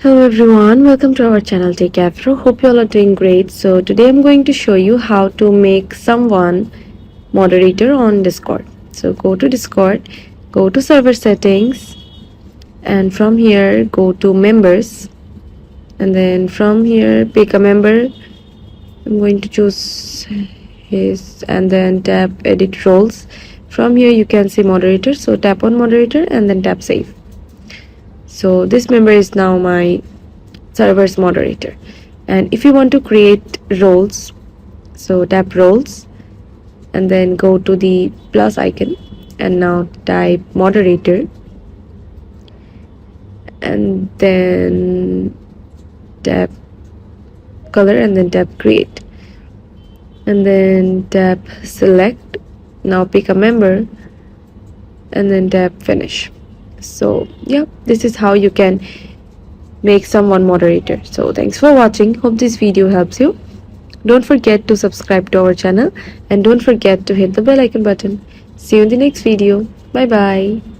Hello everyone, welcome to our channel Take Afro. Hope you all are doing great. So today I'm going to show you how to make someone moderator on Discord. So go to Discord, go to server settings, and from here go to members, and then from here pick a member. I'm going to choose his and then tap edit roles. From here you can see moderator, so tap on moderator and then tap save. So this member is now my server's moderator. And if you want to create roles, so tap roles and then go to the plus icon and now type moderator and then tap color and then tap create and then tap select. Now pick a member and then tap finish. So yeah, this is how you can make someone moderator. So thanks for watching. Hope this video helps you. Don't forget to subscribe to our channel and don't forget to hit the bell icon button. See you in the next video. Bye bye.